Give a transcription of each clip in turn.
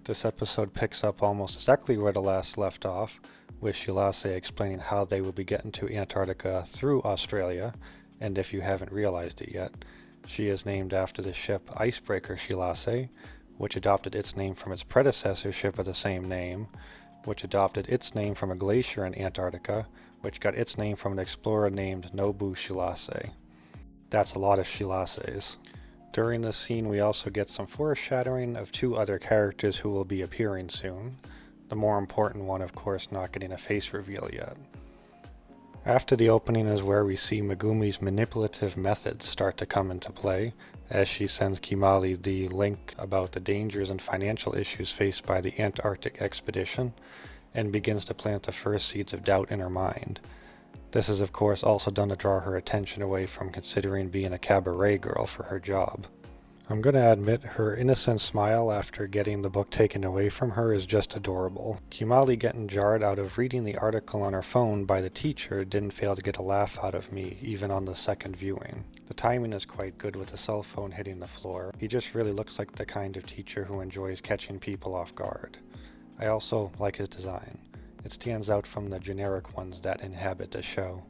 This episode picks up almost exactly where the last left off, with Shilase explaining how they will be getting to Antarctica through Australia, and if you haven't realized it yet, she is named after the ship Icebreaker Shilase, which adopted its name from its predecessor ship of the same name, which adopted its name from a glacier in Antarctica, which got its name from an explorer named Nobu Shilase. That's a lot of Shilases. During this scene we also get some foreshadowing of two other characters who will be appearing soon, the more important one of course not getting a face reveal yet. After the opening is where we see Megumi's manipulative methods start to come into play, as she sends Kimali the link about the dangers and financial issues faced by the Antarctic expedition, and begins to plant the first seeds of doubt in her mind. This is of course also done to draw her attention away from considering being a cabaret girl for her job. I'm gonna admit her innocent smile after getting the book taken away from her is just adorable. Kimali getting jarred out of reading the article on her phone by the teacher didn't fail to get a laugh out of me even on the second viewing. The timing is quite good with the cell phone hitting the floor. He just really looks like the kind of teacher who enjoys catching people off guard. I also like his design. It stands out from the generic ones that inhabit the show.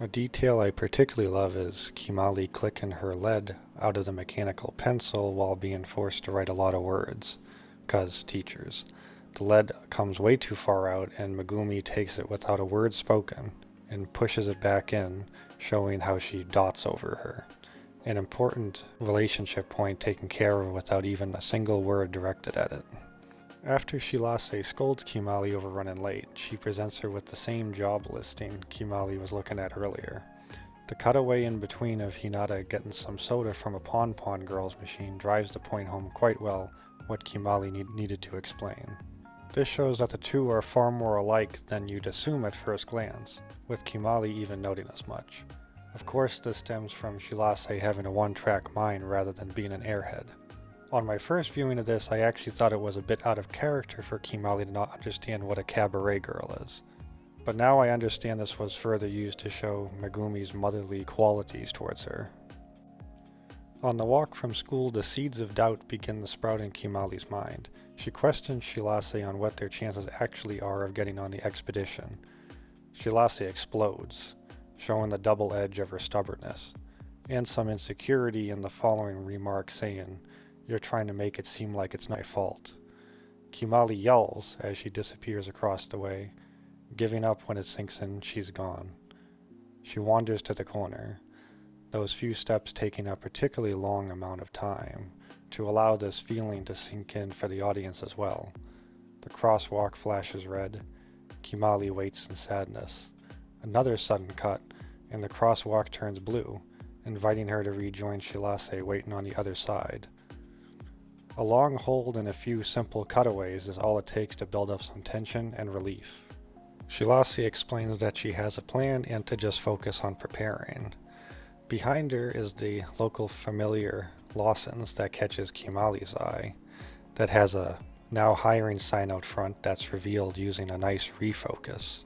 A detail I particularly love is Kimali clicking her lead out of the mechanical pencil while being forced to write a lot of words, 'cause teachers. The lead comes way too far out and Megumi takes it without a word spoken and pushes it back in, showing how she dots over her. An important relationship point taken care of without even a single word directed at it. After Shilase scolds Kimali over running late, she presents her with the same job listing Kimali was looking at earlier. The cutaway in between of Hinata getting some soda from a Pon Girl's machine drives the point home quite well what Kimali needed to explain. This shows that the two are far more alike than you'd assume at first glance, with Kimali even noting as much. Of course this stems from Shilase having a one-track mind rather than being an airhead. On my first viewing of this, I actually thought it was a bit out of character for Kimali to not understand what a cabaret girl is. But now I understand this was further used to show Megumi's motherly qualities towards her. On the walk from school, the seeds of doubt begin to sprout in Kimali's mind. She questions Shilase on what their chances actually are of getting on the expedition. Shilase explodes, showing the double edge of her stubbornness, and some insecurity in the following remark saying, "You're trying to make it seem like it's my fault." Kimali yells as she disappears across the way, giving up when it sinks in she's gone. She wanders to the corner, those few steps taking a particularly long amount of time to allow this feeling to sink in for the audience as well. The crosswalk flashes red. Kimali waits in sadness. Another sudden cut, and the crosswalk turns blue, inviting her to rejoin Shilase waiting on the other side. A long hold and a few simple cutaways is all it takes to build up some tension and relief. Shilase explains that she has a plan and to just focus on preparing. Behind her is the local familiar Lawson's that catches Kimali's eye, that has a now hiring sign out front that's revealed using a nice refocus.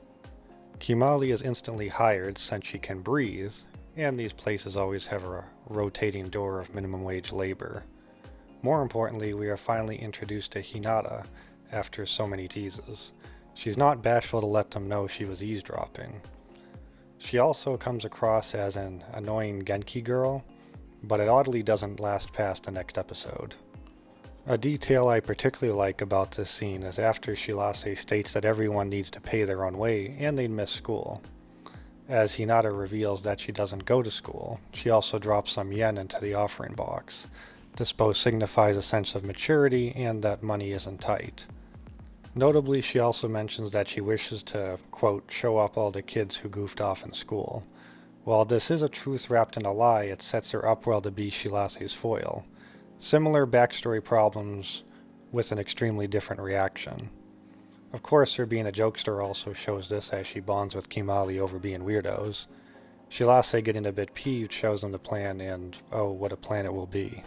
Kimali is instantly hired since she can breathe, and these places always have a rotating door of minimum wage labor. More importantly, we are finally introduced to Hinata after so many teases. She's not bashful to let them know she was eavesdropping. She also comes across as an annoying Genki girl, but it oddly doesn't last past the next episode. A detail I particularly like about this scene is after Shilase states that everyone needs to pay their own way and they'd miss school. As Hinata reveals that she doesn't go to school, she also drops some yen into the offering box. This both signifies a sense of maturity and that money isn't tight. Notably, she also mentions that she wishes to, quote, show up all the kids who goofed off in school. While this is a truth wrapped in a lie, it sets her up well to be Shilase's foil. Similar backstory problems with an extremely different reaction. Of course, her being a jokester also shows this as she bonds with Kimali over being weirdos. Shilase getting a bit peeved shows them the plan and, oh, what a plan it will be.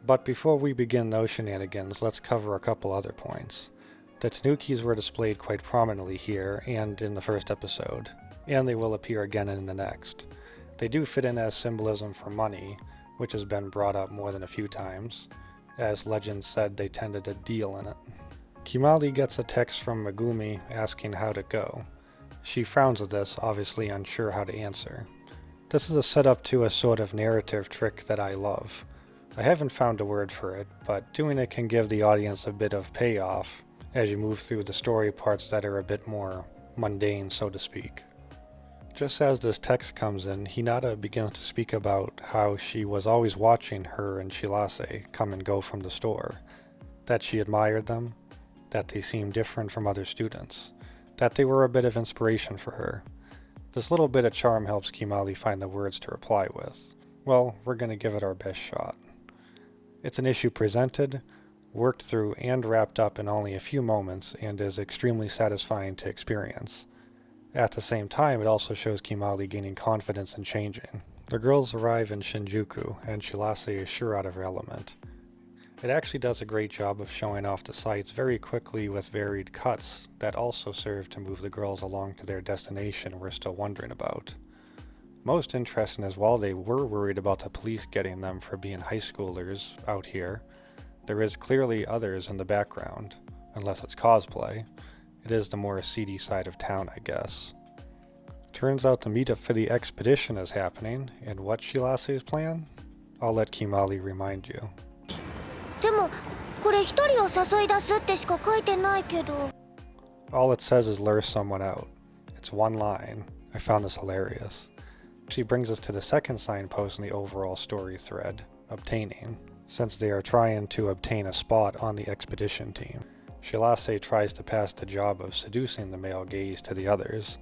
But before we begin those shenanigans, let's cover a couple other points. The Tanukis were displayed quite prominently here and in the first episode, and they will appear again in the next. They do fit in as symbolism for money, which has been brought up more than a few times, as legend said they tended to deal in it. Kimali gets a text from Megumi asking how to go. She frowns at this, obviously unsure how to answer. This is a setup to a sort of narrative trick that I love. I haven't found a word for it, but doing it can give the audience a bit of payoff as you move through the story parts that are a bit more mundane, so to speak. Just as this text comes in, Hinata begins to speak about how she was always watching her and Shirase come and go from the store, that she admired them, that they seemed different from other students, that they were a bit of inspiration for her. This little bit of charm helps Kimali find the words to reply with. Well, we're going to give it our best shot. It's an issue presented, worked through, and wrapped up in only a few moments, and is extremely satisfying to experience. At the same time, it also shows Kimali gaining confidence and changing. The girls arrive in Shinjuku, and Shirase is sure out of her element. It actually does a great job of showing off the sights very quickly with varied cuts that also serve to move the girls along to their destination we're still wondering about. Most interesting is while they were worried about the police getting them for being high schoolers out here, there is clearly others in the background, unless it's cosplay. It is the more seedy side of town, I guess. Turns out the meetup for the expedition is happening, and what's Shirase's plan? I'll let Kimali remind you. でもこれ一人を誘い出すってしか書いてないけど All it says is lure someone out. It's one line. I found this hilarious. She brings us to the second signpost in the overall story thread, obtaining, since they are trying to obtain a spot on the expedition team. Shirase tries to pass the job of seducing the male gaze to the others,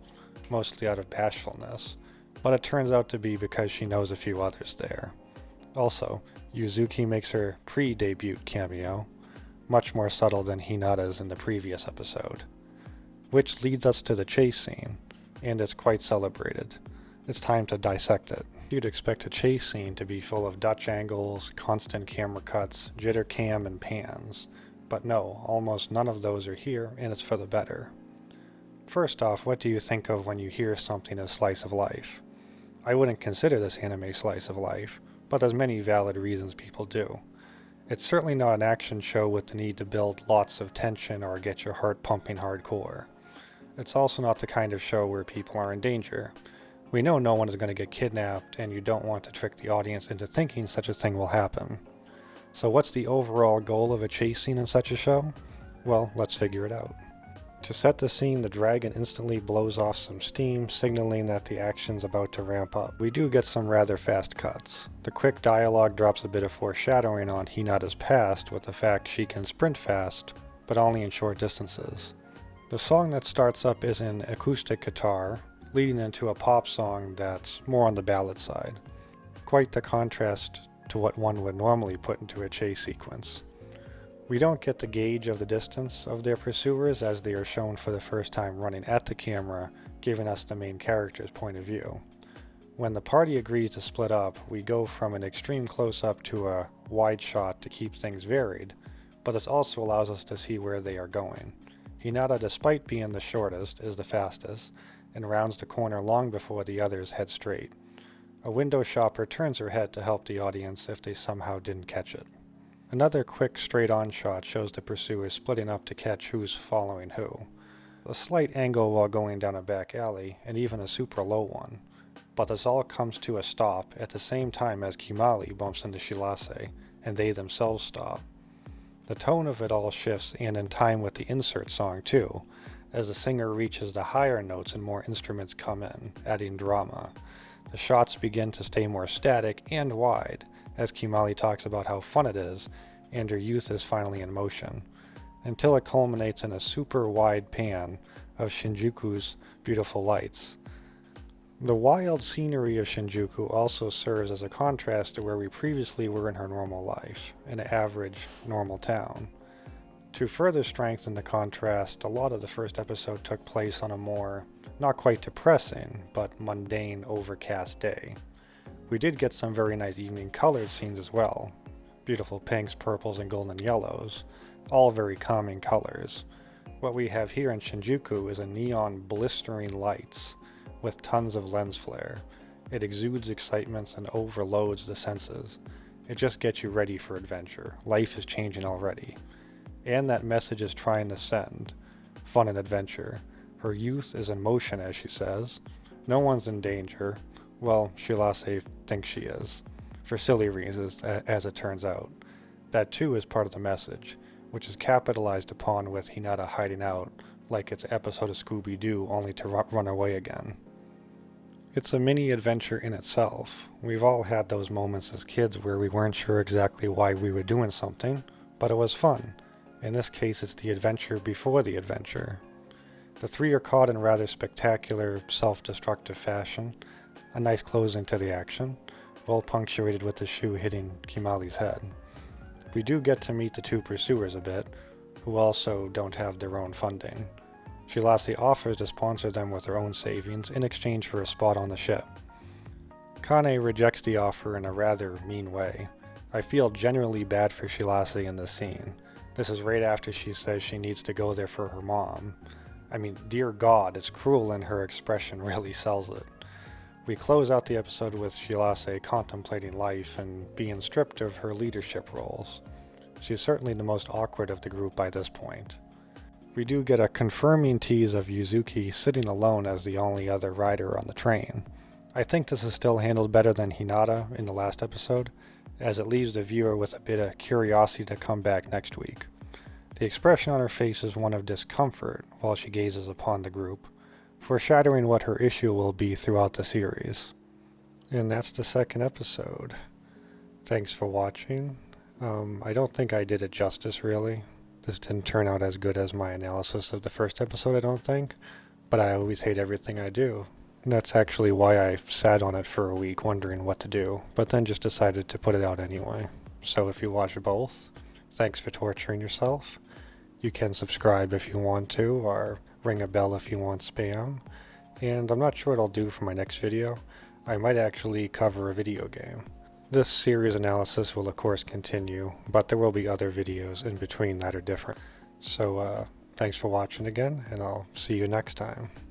mostly out of bashfulness, but it turns out to be because she knows a few others there. Also, Yuzuki makes her pre-debut cameo, much more subtle than Hinata's in the previous episode. Which leads us to the chase scene, and it's quite celebrated. It's time to dissect it. You'd expect a chase scene to be full of Dutch angles, constant camera cuts, jitter cam, and pans. But no, almost none of those are here, and it's for the better. First off, what do you think of when you hear something as slice of life? I wouldn't consider this anime slice of life, but there's many valid reasons people do. It's certainly not an action show with the need to build lots of tension or get your heart pumping hardcore. It's also not the kind of show where people are in danger. We know no one is going to get kidnapped, and you don't want to trick the audience into thinking such a thing will happen. So what's the overall goal of a chase scene in such a show? Well, let's figure it out. To set the scene, the dragon instantly blows off some steam, signaling that the action's about to ramp up. We do get some rather fast cuts. The quick dialogue drops a bit of foreshadowing on Hinata's past with the fact she can sprint fast, but only in short distances. The song that starts up is an acoustic guitar, leading into a pop song that's more on the ballad side. Quite the contrast to what one would normally put into a chase sequence. We don't get the gauge of the distance of their pursuers as they are shown for the first time running at the camera, giving us the main character's point of view. When the party agrees to split up, we go from an extreme close-up to a wide shot to keep things varied, but this also allows us to see where they are going. Hinata, despite being the shortest, is the fastest, and rounds the corner long before the others head straight. A window shopper turns her head to help the audience if they somehow didn't catch it. Another quick straight-on shot shows the pursuers splitting up to catch who's following who. A slight angle while going down a back alley, and even a super low one. But this all comes to a stop at the same time as Kimali bumps into Shirase, and they themselves stop. The tone of it all shifts, and in time with the insert song too, as the singer reaches the higher notes and more instruments come in, adding drama. The shots begin to stay more static and wide, as Kimali talks about how fun it is, and her youth is finally in motion, until it culminates in a super wide pan of Shinjuku's beautiful lights. The wild scenery of Shinjuku also serves as a contrast to where we previously were in her normal life, an average, normal town. To further strengthen the contrast, a lot of the first episode took place on a more, not quite depressing, but mundane, overcast day. We did get some very nice evening colored scenes as well. Beautiful pinks, purples, and golden yellows, all very calming colors. What we have here in Shinjuku is a neon blistering lights with tons of lens flare. It exudes excitement and overloads the senses. It just gets you ready for adventure. Life is changing already. And that message is trying to send fun and adventure. Her youth is in motion, as she says. No one's in danger. Well, Shirase thinks she is. For silly reasons, as it turns out. That too is part of the message, which is capitalized upon with Hinata hiding out, like it's an episode of Scooby-Doo only to run away again. It's a mini adventure in itself. We've all had those moments as kids where we weren't sure exactly why we were doing something, but it was fun. In this case, it's the adventure before the adventure. The three are caught in rather spectacular, self-destructive fashion. A nice closing to the action, well punctuated with the shoe hitting Kimali's head. We do get to meet the two pursuers a bit, who also don't have their own funding. Shirase offers to sponsor them with her own savings in exchange for a spot on the ship. Kane rejects the offer in a rather mean way. I feel genuinely bad for Shirase in this scene. This is right after she says she needs to go there for her mom. I mean, dear God, it's cruel and her expression really sells it. We close out the episode with Shirase contemplating life and being stripped of her leadership roles. She's certainly the most awkward of the group by this point. We do get a confirming tease of Yuzuki sitting alone as the only other rider on the train. I think this is still handled better than Hinata in the last episode, as it leaves the viewer with a bit of curiosity to come back next week. The expression on her face is one of discomfort while she gazes upon the group, foreshadowing what her issue will be throughout the series. And that's the second episode. Thanks for watching. I don't think I did it justice, really. This didn't turn out as good as my analysis of the first episode, I don't think, but I always hate everything I do. And that's actually why I sat on it for a week wondering what to do, but then just decided to put it out anyway. So if you watch both, thanks for torturing yourself. You can subscribe if you want to, or ring a bell if you want spam. And I'm not sure what I'll do for my next video. I might actually cover a video game. This series analysis will of course continue, but there will be other videos in between that are different. So thanks for watching again, and I'll see you next time.